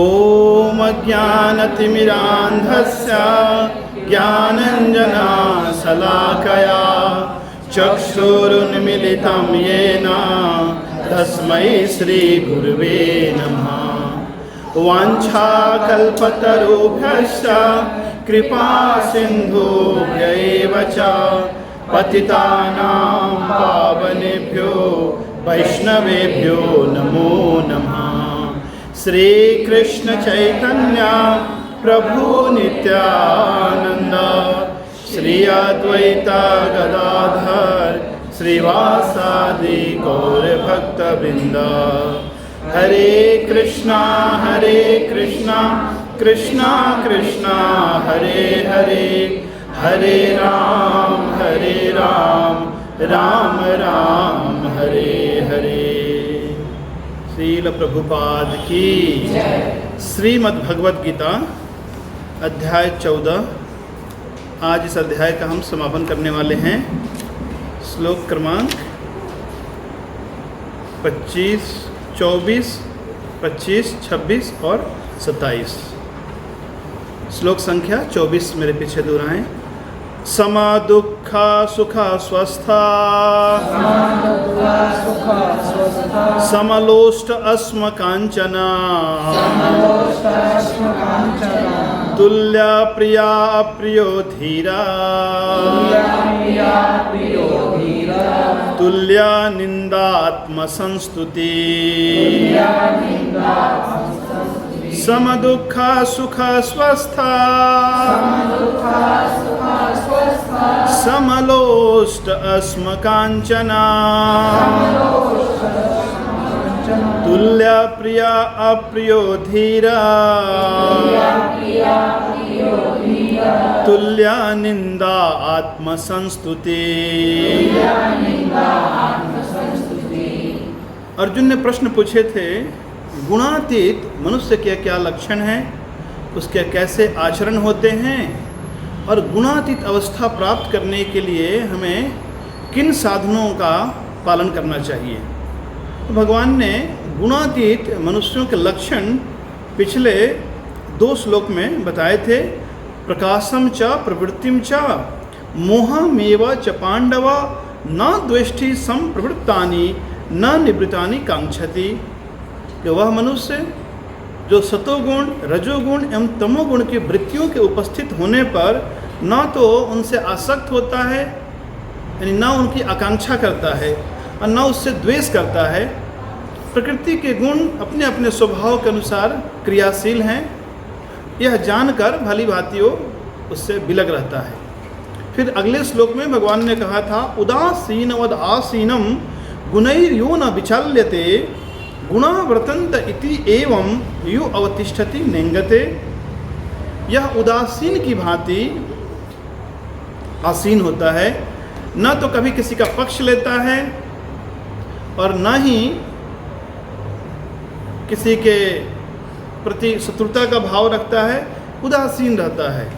ॐ अज्ञानतिमिरान्धस्य ज्ञानञ्जनशलाकया चक्षुरुन्मिलितं येन तस्मै श्रीगुरुवे नमः। वाञ्छाकल्पतरुभ्यश्च कृपासिन्धुभ्यैव च पतितानां पावनेभ्यो वैष्णवेभ्यो नमो नमः। श्रीकृष्ण चैतन्य प्रभु नित्यानंद श्री अद्वैता गदाधर श्रीवासादि गौर भक्तवृंद। हरे कृष्णा कृष्णा कृष्णा हरे हरे, हरे राम राम राम हरे हरे। श्रील प्रभुपाद की। श्रीमद् भगवद गीता अध्याय 14। आज इस अध्याय का हम समापन करने वाले हैं। श्लोक क्रमांक 25, 24, 25, 26 और 27। श्लोक संख्या 24 मेरे पीछे दोहराएं। समा दुःखा सुखा स्वस्था समलोष्ट अस्म कांचना तुल्या प्रिया अप्रियो धीरा तुल्या निंदात्म संस्तुति। सम दुःखा सुखा स्वस्था समलोष्ट अस्म कांचना तुल्या प्रिया अप्रियो धीरा तुल्या निंदा आत्म संस्तुति। अर्जुन ने प्रश्न पूछे थे, गुणातीत मनुष्य के क्या लक्षण हैं, उसके कैसे आचरण होते हैं और गुणातीत अवस्था प्राप्त करने के लिए हमें किन साधनों का पालन करना चाहिए। तो भगवान ने गुणातीत मनुष्यों के लक्षण पिछले 2 श्लोक में बताए थे। प्रकाशम च प्रवृत्तिम च मोहमेव च पांडव न द्वेष्टि संप्रवृत्तानि न निवृत्तानि कांक्षति। कि वह मनुष्य जो सतोगुण रजोगुण एवं तमोगुण की वृत्तियों के उपस्थित होने पर न तो उनसे आसक्त होता है, यानी न उनकी आकांक्षा करता है और न उससे द्वेष करता है। प्रकृति के गुण अपने अपने स्वभाव के अनुसार क्रियाशील हैं, यह जानकर भली भांतियों उससे बिलग रहता है। फिर अगले श्लोक में भगवान ने कहा था, उदासीनवद आसीनम गुणैर्यो न विचाल्यते गुणा वर्तन्त इति एवं यु अवतिष्ठति नेंगते। यह उदासीन की भांति आसीन होता है, न तो कभी किसी का पक्ष लेता है और न ही किसी के प्रति शत्रुता का भाव रखता है, उदासीन रहता है।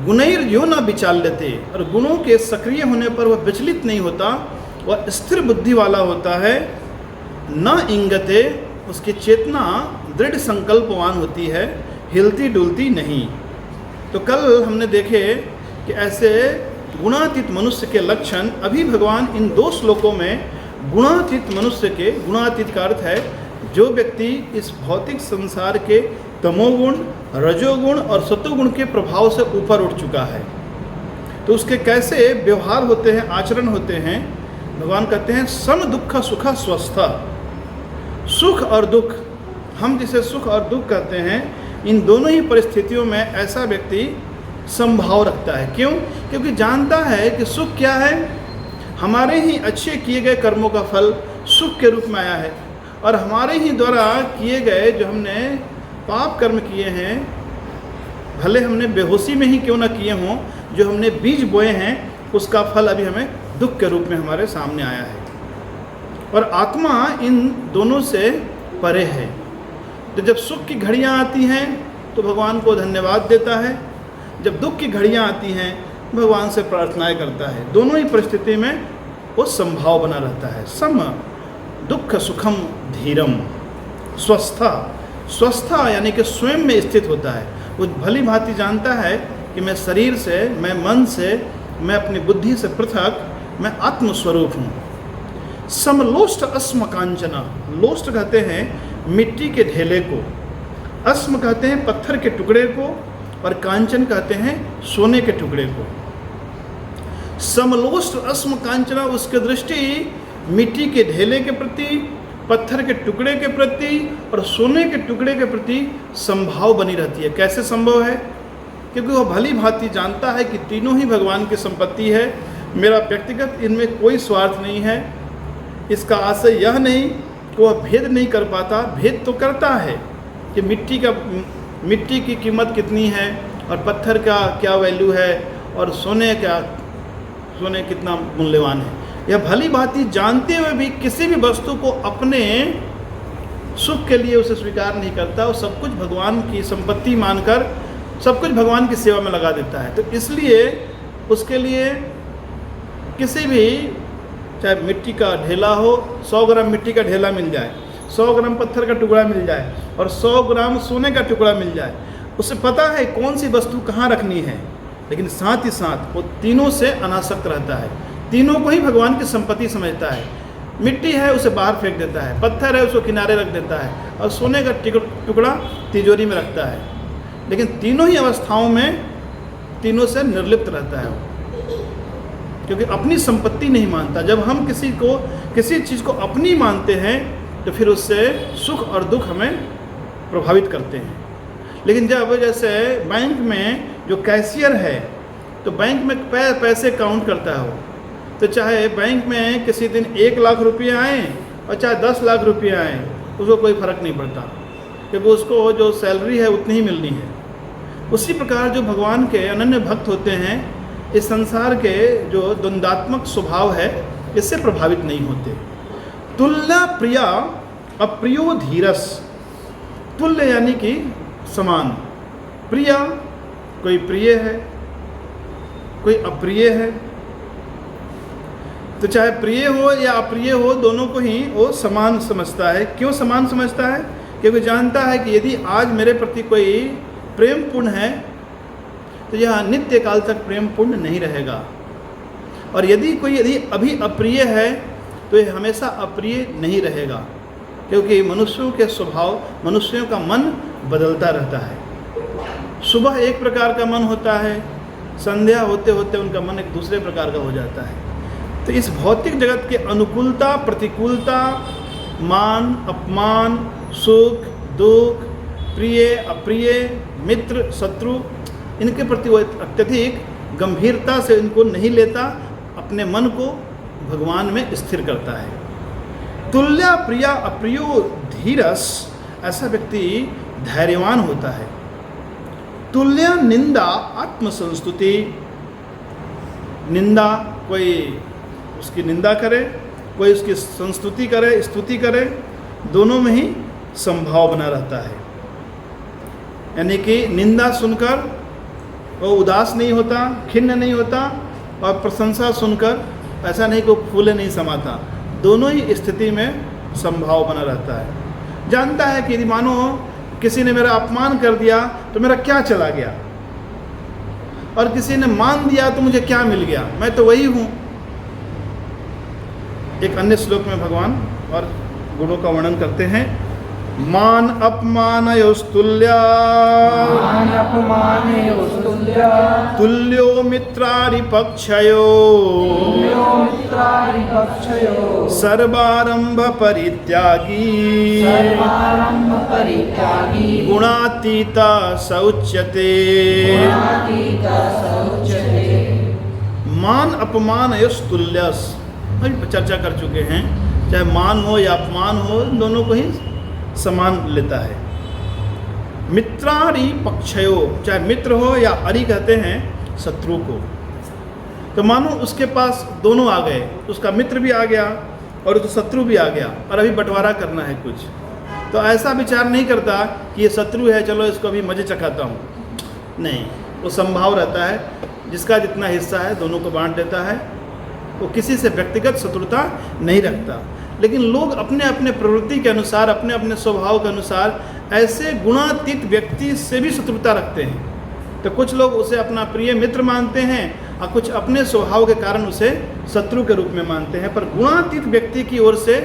गुणैर यो न विचाल्यते, और गुणों के सक्रिय होने पर वह विचलित नहीं होता, वह स्थिर बुद्धि वाला होता है। न इंगते, उसकी चेतना दृढ़ संकल्पवान होती है, हिलती डुलती नहीं। तो कल हमने देखे कि ऐसे गुणातीत मनुष्य के लक्षण अभी भगवान इन 2 श्लोकों में गुणातीत मनुष्य के, गुणातीत का अर्थ है जो व्यक्ति इस भौतिक संसार के तमोगुण रजोगुण और सतोगुण के प्रभाव से ऊपर उठ चुका है, तो उसके कैसे व्यवहार होते हैं, आचरण होते हैं। भगवान कहते हैं सम दुःख सुखा स्वस्था। सुख और दुख, हम जिसे सुख और दुख कहते हैं, इन दोनों ही परिस्थितियों में ऐसा व्यक्ति संभाव रखता है। क्यों? क्योंकि जानता है कि सुख क्या है, हमारे ही अच्छे किए गए कर्मों का फल सुख के रूप में आया है, और हमारे ही द्वारा किए गए जो हमने पाप कर्म किए हैं, भले हमने बेहोशी में ही क्यों ना किए हों, जो हमने बीज बोए हैं उसका फल अभी हमें दुख के रूप में हमारे सामने आया है। और आत्मा इन दोनों से परे है। तो जब सुख की घड़ियाँ आती हैं तो भगवान को धन्यवाद देता है, जब दुख की घड़ियाँ आती हैं भगवान से प्रार्थनाएं करता है। दोनों ही परिस्थिति में वो संभाव बना रहता है। सम दुख सुखम धीरम स्वस्था स्वस्था यानी कि स्वयं में स्थित होता है। वो भली भांति जानता है कि मैं शरीर से, मैं मन से, मैं अपनी बुद्धि से पृथक, मैं आत्मस्वरूप हूँ। समलोष्ट अस्म कांचना, लोष्ट कहते हैं मिट्टी के ढेले को, अस्म कहते हैं पत्थर के टुकड़े को, और कांचन कहते हैं सोने के टुकड़े को। समलोष्ट अस्म कांचना, उसकी दृष्टि मिट्टी के ढेले के प्रति, पत्थर के टुकड़े के प्रति और सोने के टुकड़े के प्रति संभाव बनी रहती है। कैसे संभव है? क्योंकि वह भली भांति जानता है कि तीनों ही भगवान की संपत्ति है, मेरा व्यक्तिगत इनमें कोई स्वार्थ नहीं है। इसका आशय यह नहीं कि वह भेद नहीं कर पाता, भेद तो करता है कि मिट्टी की कीमत कितनी है और पत्थर का क्या वैल्यू है और सोने कितना मूल्यवान है। यह भली भांति जानते हुए भी किसी भी वस्तु को अपने सुख के लिए उसे स्वीकार नहीं करता, और सब कुछ भगवान की संपत्ति मानकर सब कुछ भगवान की सेवा में लगा देता है। तो इसलिए उसके लिए किसी भी, चाहे मिट्टी का ढेला हो, 100 ग्राम मिट्टी का ढेला मिल जाए, 100 ग्राम पत्थर का टुकड़ा मिल जाए और 100 ग्राम सोने का टुकड़ा मिल जाए, उसे पता है कौन सी वस्तु कहाँ रखनी है, लेकिन साथ ही साथ वो तीनों से अनासक्त रहता है, तीनों को ही भगवान की संपत्ति समझता है। मिट्टी है उसे बाहर फेंक देता है, पत्थर है उसको किनारे रख देता है, और सोने का टुकड़ा तिजोरी में रखता है, लेकिन तीनों ही अवस्थाओं में तीनों से निर्लिप्त रहता है, क्योंकि अपनी संपत्ति नहीं मानता। जब हम किसी चीज़ को अपनी मानते हैं तो फिर उससे सुख और दुख हमें प्रभावित करते हैं। लेकिन जब जैसे बैंक में जो कैशियर है, तो बैंक में पैसे काउंट करता है वो, तो चाहे बैंक में किसी दिन 1 लाख रुपये आए और चाहे 10 लाख रुपये आए, उसको कोई फ़र्क नहीं पड़ता, क्योंकि उसको जो सैलरी है उतनी ही मिलनी है। उसी प्रकार जो भगवान के अनन्य भक्त होते हैं, इस संसार के जो द्वंद्वात्मक स्वभाव है इससे प्रभावित नहीं होते। तुल्य प्रिया अप्रियो धीरस, तुल्य यानी कि समान, प्रिया कोई प्रिय है कोई अप्रिय है, तो चाहे प्रिय हो या अप्रिय हो, दोनों को ही वो समान समझता है। क्यों समान समझता है? क्योंकि जानता है कि यदि आज मेरे प्रति कोई प्रेम पूर्ण है तो यह नित्य काल तक प्रेम पूर्ण नहीं रहेगा, और यदि अभी अप्रिय है तो यह हमेशा अप्रिय नहीं रहेगा, क्योंकि मनुष्यों के स्वभाव, मनुष्यों का मन बदलता रहता है। सुबह एक प्रकार का मन होता है, संध्या होते होते उनका मन एक दूसरे प्रकार का हो जाता है। तो इस भौतिक जगत के अनुकूलता प्रतिकूलता, मान अपमान, सुख दुख, प्रिय अप्रिय, मित्र शत्रु, इनके प्रति वो अत्यधिक गंभीरता से इनको नहीं लेता, अपने मन को भगवान में स्थिर करता है। तुल्य प्रिया अप्रियो धीरस, ऐसा व्यक्ति धैर्यवान होता है। तुल्य निंदा आत्मसंस्तुति, निंदा कोई उसकी निंदा करे, कोई उसकी संस्तुति करे, स्तुति करे, दोनों में ही संभाव बना रहता है। यानी कि निंदा सुनकर वो उदास नहीं होता, खिन्न नहीं होता, और प्रशंसा सुनकर ऐसा नहीं कि फूले नहीं समाता, दोनों ही स्थिति में संभाव बना रहता है। जानता है कि यदि मानो किसी ने मेरा अपमान कर दिया तो मेरा क्या चला गया, और किसी ने मान दिया तो मुझे क्या मिल गया, मैं तो वही हूँ। एक अन्य श्लोक में भगवान और गुणों का वर्णन करते हैं। मान अपमानयोस्तुल्या तुल्यो मित्रारिपक्षयो सर्वारंभ परित्यागी गुणातीता सौच्यते। मान अपमानयोस्तुल्यस चर्चा कर चुके हैं, चाहे मान हो या अपमान हो, दोनों को ही समान लेता है। मित्रारि पक्षयो, चाहे मित्र हो या अरि कहते हैं शत्रु को, तो मानो उसके पास दोनों आ गए, उसका मित्र भी आ गया और तो शत्रु भी आ गया, और अभी बंटवारा करना है कुछ, तो ऐसा विचार नहीं करता कि ये शत्रु है, चलो इसको अभी मजे चखाता हूँ, नहीं, वो संभाव रहता है, जिसका जितना हिस्सा है दोनों को बांट देता है, वो किसी से व्यक्तिगत शत्रुता नहीं रखता। लेकिन लोग अपने अपने प्रवृत्ति के अनुसार, अपने अपने स्वभाव के अनुसार ऐसे गुणातीत व्यक्ति से भी शत्रुता रखते हैं। तो कुछ लोग उसे अपना प्रिय मित्र मानते हैं और कुछ अपने स्वभाव के कारण उसे शत्रु के रूप में मानते हैं, पर गुणातीत व्यक्ति की ओर से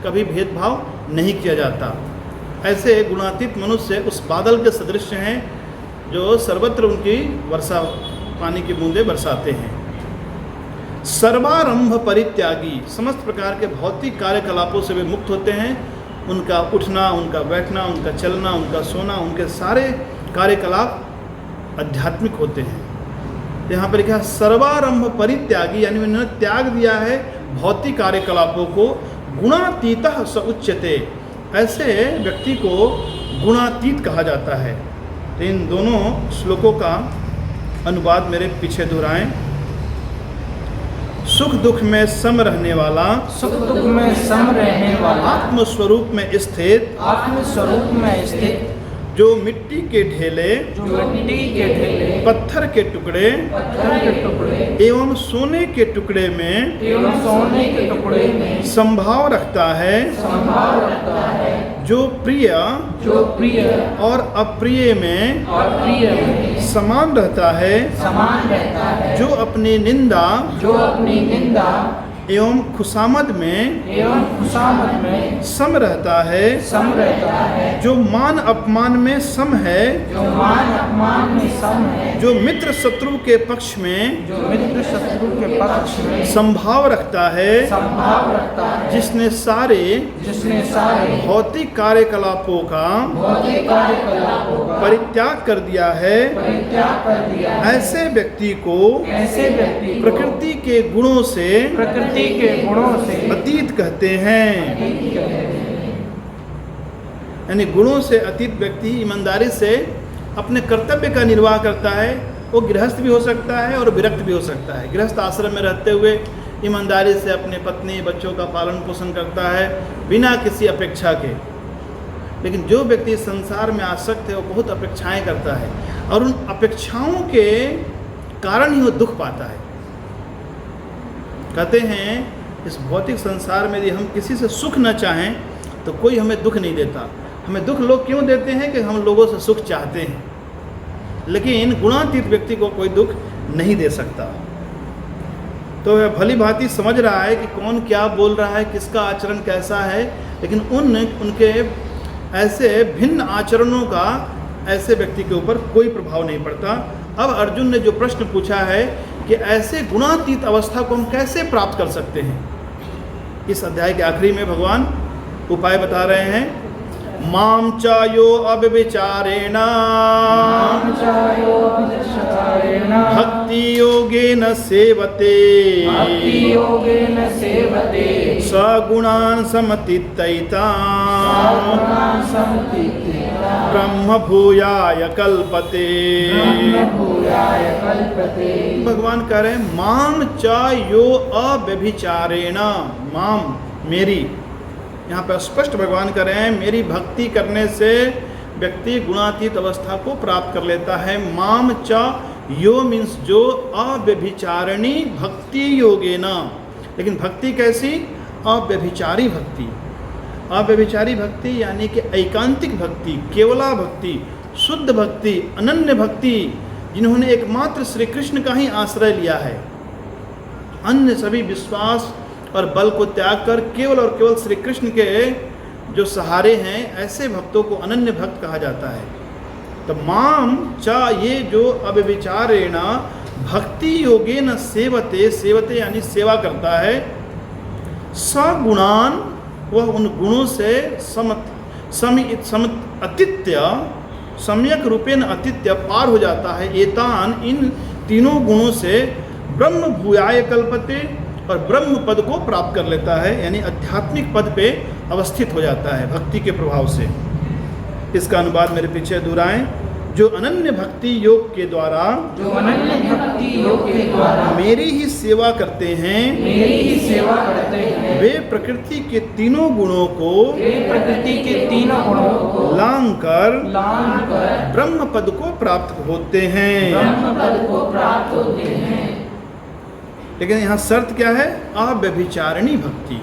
कभी भेदभाव नहीं किया जाता। ऐसे गुणातीत मनुष्य उस बादल के सदृश हैं जो सर्वत्र उनकी वर्षा पानी की बूंदें बरसाते हैं। सर्वारंभ परित्यागी, समस्त प्रकार के भौतिक कार्यकलापों से वे मुक्त होते हैं। उनका उठना, उनका बैठना, उनका चलना, उनका सोना, उनके सारे कार्यकलाप आध्यात्मिक होते हैं। यहाँ पर लिखा सर्वारंभ परित्यागी, यानी उन्होंने त्याग दिया है भौतिक कार्यकलापों को। गुणातीतः स उच्यते, ऐसे व्यक्ति को गुणातीत कहा जाता है। तो इन दोनों श्लोकों का अनुवाद मेरे पीछे दोहराएं। सुख दुख में सम रहने वाला, सुख दुख में सम रहने वाला, आत्म स्वरूप में स्थित, आत्म स्वरूप में स्थित, जो मिट्टी के ढेले, जो मिट्टी के ढेले, पत्थर के टुकड़े, पत्थर के टुकड़े एवं सोने के टुकड़े में, एवं सोने के टुकड़े में संभाव रखता है, संभाव रखता है, जो प्रिय जो प्रिय और अप्रिय में और प्रिय में समान रहता है, समान रहता है, जो अपनी निंदा जो अपनी निंदा एवं खुशामद में एवं खुशामद में सम रहता है, सम रहता है, जो मान अपमान में सम है, जो मान अपमान में सम है, जो मित्र शत्रु के पक्ष में जो मित्र शत्रु के पक्ष में संभाव रखता है, संभाव रखता है, जिसने सारे भौतिक कार्यकलापों का भौतिक कार्यकलापों का परित्याग कर दिया है, परित्याग कर दिया है, ऐसे व्यक्ति को ऐसे व्यक्ति को प्रकृति के गुणों से प्रकृति के गुणों से अतीत कहते हैं। यानी गुणों से अतीत व्यक्ति ईमानदारी से अपने कर्तव्य का निर्वाह करता है। वो गृहस्थ भी हो सकता है और विरक्त भी हो सकता है। गृहस्थ आश्रम में रहते हुए ईमानदारी से अपने पत्नी बच्चों का पालन पोषण करता है बिना किसी अपेक्षा के। लेकिन जो व्यक्ति संसार में आसक्त है वो बहुत अपेक्षाएं करता है और उन अपेक्षाओं के कारण ही वो दुख पाता है। कहते हैं इस भौतिक संसार में यदि हम किसी से सुख न चाहें तो कोई हमें दुख नहीं देता। हमें दुख लोग क्यों देते हैं कि हम लोगों से सुख चाहते हैं, लेकिन गुणातीत व्यक्ति को कोई दुख नहीं दे सकता। तो वह भली भांति समझ रहा है कि कौन क्या बोल रहा है, किसका आचरण कैसा है, लेकिन उनके ऐसे भिन्न आचरणों का ऐसे व्यक्ति के ऊपर कोई प्रभाव नहीं पड़ता। अब अर्जुन ने जो प्रश्न पूछा है कि ऐसे गुणातीत अवस्था को हम कैसे प्राप्त कर सकते हैं, इस अध्याय के आखिरी में भगवान उपाय बता रहे हैं। माम चायो अव्यभिचारेण भक्ति योगेन सेवते सगुणान् समतीत्यैतान् ब्रह्म भूयाय कल्पते। भगवान कह रहे हैं माम चायो अव्यभिचारेण, माम मेरी, यहाँ पर स्पष्ट भगवान कर रहे हैं मेरी भक्ति करने से व्यक्ति गुणातीत अवस्था को प्राप्त कर लेता है। माम च यो मीन्स जो अव्यभिचारिणी भक्ति योगेना, लेकिन भक्ति कैसी? अव्यभिचारी भक्ति। अव्यभिचारी भक्ति यानी कि एकांतिक भक्ति, केवला भक्ति, शुद्ध भक्ति, अनन्य भक्ति, जिन्होंने एकमात्र श्री कृष्ण का ही आश्रय लिया है। अन्य सभी विश्वास और बल को त्याग कर केवल और केवल श्री कृष्ण के जो सहारे हैं, ऐसे भक्तों को अनन्य भक्त कहा जाता है। तो माम चा, ये जो अव्यभिचारेण भक्ति योगेन सेवते, सेवते यानी सेवा करता है, सगुणान, वह उन गुणों से अतित्य, सम्यक रूपेण अतित्य पार हो जाता है। एतान, इन तीनों गुणों से ब्रह्म भूयाय कल्पते, और ब्रह्म पद को प्राप्त कर लेता है, यानी आध्यात्मिक पद पे अवस्थित हो जाता है भक्ति के प्रभाव से। इसका अनुवाद मेरे पीछे दोहराएं। जो अनन्य भक्ति योग के द्वारा, जो अनन्य भक्ति योग के द्वारा मेरी ही सेवा करते हैं, मेरी ही सेवा करते हैं, वे प्रकृति के तीनों गुणों को, वे प्रकृति के तीनों गुणों को लांग कर ब्रह्म पद को प्राप्त होते हैं। ब्रह्म पद को प्राप्त होते हैं। लेकिन यहाँ शर्त क्या है? अव्यभिचारिणी भक्ति।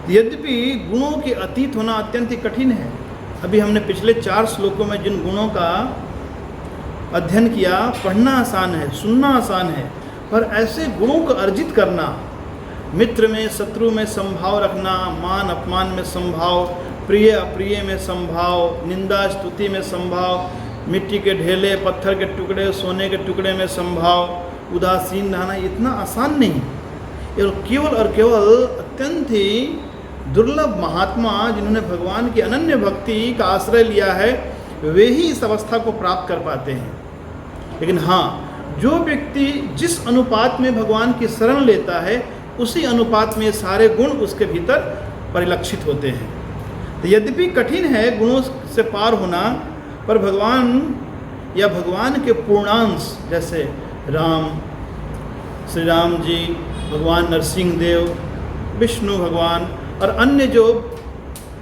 यद्यपि गुणों के अतीत होना अत्यंत कठिन है, अभी हमने पिछले 4 श्लोकों में जिन गुणों का अध्ययन किया, पढ़ना आसान है, सुनना आसान है, पर ऐसे गुणों को अर्जित करना, मित्र में शत्रु में संभाव रखना, मान अपमान में संभाव, प्रिय अप्रिय में संभाव, निंदा स्तुति में संभाव, मिट्टी के ढेले, पत्थर के टुकड़े, सोने के टुकड़े में संभाव, उदासीन रहना, इतना आसान नहीं। केवल और केवल अत्यंत ही दुर्लभ महात्मा जिन्होंने भगवान की अनन्य भक्ति का आश्रय लिया है, वे ही इस अवस्था को प्राप्त कर पाते हैं। लेकिन हाँ, जो व्यक्ति जिस अनुपात में भगवान की शरण लेता है, उसी अनुपात में सारे गुण उसके भीतर परिलक्षित होते हैं। तो यद्यपि कठिन है गुणों से पार होना, पर भगवान या भगवान के पूर्णांश जैसे राम, श्री राम जी, भगवान नरसिंह देव, विष्णु भगवान और अन्य जो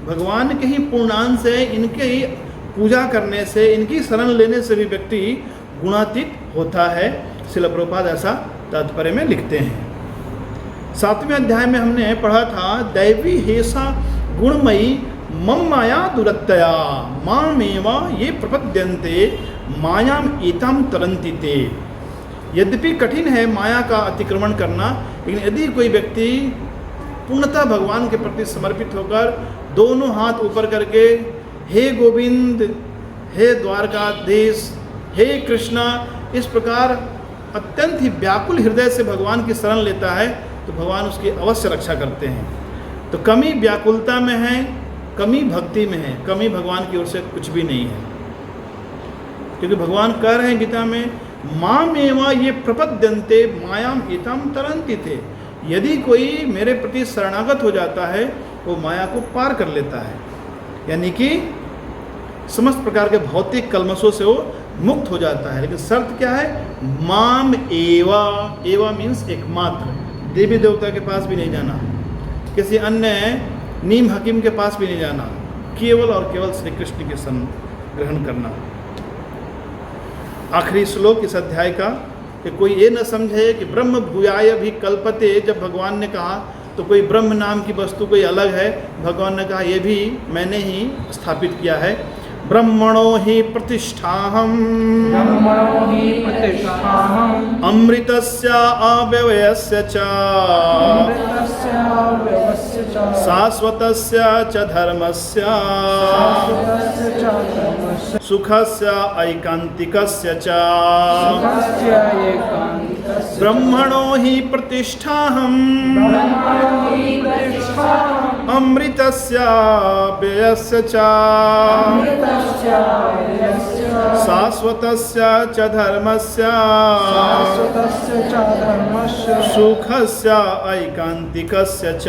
भगवान के ही पूर्णांश है, इनके ही पूजा करने से, इनकी शरण लेने से भी व्यक्ति गुणातीत होता है। श्रील प्रभुपाद ऐसा तात्पर्य में लिखते हैं। 7वें अध्याय में हमने पढ़ा था, दैवी हेसा गुणमयी मम माया दुरत्तया मामेवा ये प्रपद्यन्ते मायाम एताम तरन्ति ते। यद्यपि कठिन है माया का अतिक्रमण करना, लेकिन यदि कोई व्यक्ति पूर्णतः भगवान के प्रति समर्पित होकर दोनों हाथ ऊपर करके हे गोविंद, हे द्वारकाधीश, हे कृष्णा, इस प्रकार अत्यंत ही व्याकुल हृदय से भगवान की शरण लेता है, तो भगवान उसकी अवश्य रक्षा करते हैं। तो कमी व्याकुलता में है, कमी भक्ति में है, कमी भगवान की ओर से कुछ भी नहीं है। क्योंकि भगवान कह रहे हैं गीता में, माम एवा ये प्रपद्यन्ते मायाम एताम तरन्ति ते। यदि कोई मेरे प्रति शरणागत हो जाता है, वो माया को पार कर लेता है, यानी कि समस्त प्रकार के भौतिक कलमशों से वो मुक्त हो जाता है। लेकिन शर्त क्या है? माम एवा, एवा मीन्स एकमात्र, देवी देवता के पास भी नहीं जाना, किसी अन्य नीम हकीम के पास भी नहीं जाना, केवल और केवल श्री कृष्ण के शरण ग्रहण करना। आखिरी श्लोक इस अध्याय का, कि कोई ये न समझे कि ब्रह्म भूयाय भी कल्पते, जब भगवान ने कहा तो कोई ब्रह्म नाम की वस्तु कोई अलग है, भगवान ने कहा ये भी मैंने ही स्थापित किया है। ब्रह्मणो हि प्रतिष्ठाहम् अमृतस्य अव्यवस्य च शाश्वतस्य च धर्मस्य सुखस्य ऐकान्तिकस्य च ब्रह्मणो हि प्रतिष्ठाहम् अमृतस्य व्ययस्य च शाश्वतस्य च धर्मस्य सुखस्य ऐकान्तिकस्य च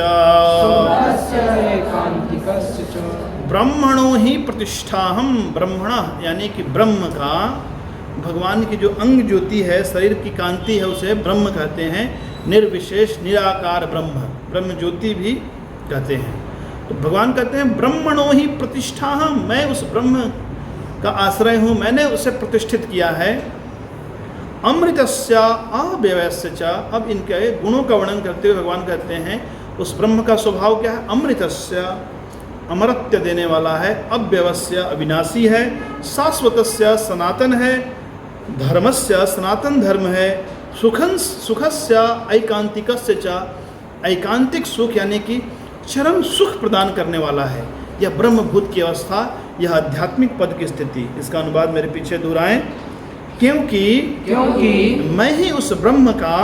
ब्रह्मणो ही प्रतिष्ठाहम्। ब्रह्मणा यानी कि ब्रह्म का, भगवान की जो अंग ज्योति है, शरीर की कांति है, उसे ब्रह्म कहते हैं। निर्विशेष निराकार ब्रह्म, ब्रह्म ज्योति भी कहते हैं। तो भगवान कहते हैं ब्रह्मणो ही प्रतिष्ठाहम्, मैं उस ब्रह्म का आश्रय हूँ, मैंने उसे प्रतिष्ठित किया है। अमृतस्य अव्यवस्य च, अब इनके गुणों का वर्णन करते हुए भगवान कहते हैं उस ब्रह्म का स्वभाव क्या है? अमृतस्य, अमरत्य देने वाला है, अव्यवस्य अविनाशी है, शाश्वतस्य सनातन है, धर्मस्य सनातन धर्म है, सुखस्य ऐकांतिकस्य च, ऐकांतिक सुख यानी कि चरम सुख प्रदान करने वाला है। यह ब्रह्मभूत की अवस्था, यह आध्यात्मिक पद की स्थिति। इसका अनुवाद मेरे पीछे दोहराएं। क्योंकि मैं ही उस ब्रह्म का,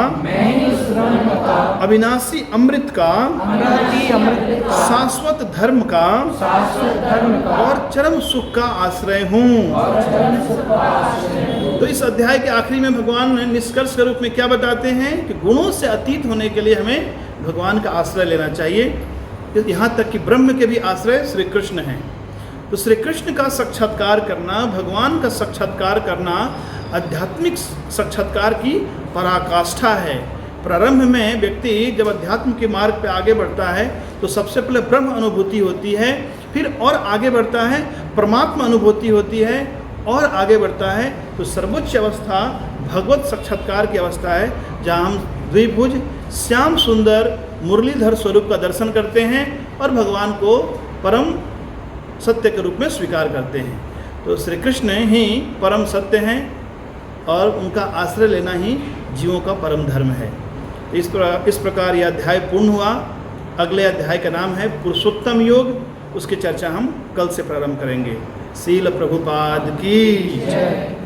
अविनाशी अमृत का, शाश्वत धर्म का और चरम सुख का आश्रय हूँ। तो इस अध्याय के आखिरी में भगवान निष्कर्ष के रूप में क्या बताते हैं कि गुणों से अतीत होने के लिए हमें भगवान का आश्रय लेना चाहिए। यहाँ तक कि ब्रह्म के भी आश्रय श्री कृष्ण हैं। तो श्री कृष्ण का साक्षात्कार करना, भगवान का साक्षात्कार करना आध्यात्मिक साक्षात्कार की पराकाष्ठा है। प्रारंभ में व्यक्ति जब अध्यात्म के मार्ग पर आगे बढ़ता है तो सबसे पहले ब्रह्म अनुभूति होती है, फिर और आगे बढ़ता है परमात्मा अनुभूति होती है, और आगे बढ़ता है तो सर्वोच्च अवस्था भगवत साक्षात्कार की अवस्था है, जहाँ हम द्विभुज श्याम सुंदर मुरलीधर स्वरूप का दर्शन करते हैं और भगवान को परम सत्य के रूप में स्वीकार करते हैं। तो श्री कृष्ण ही परम सत्य हैं और उनका आश्रय लेना ही जीवों का परम धर्म है। इस प्रकार यह अध्याय पूर्ण हुआ। अगले अध्याय का नाम है पुरुषोत्तम योग। उसकी चर्चा हम कल से प्रारंभ करेंगे। श्रील प्रभुपाद की जय।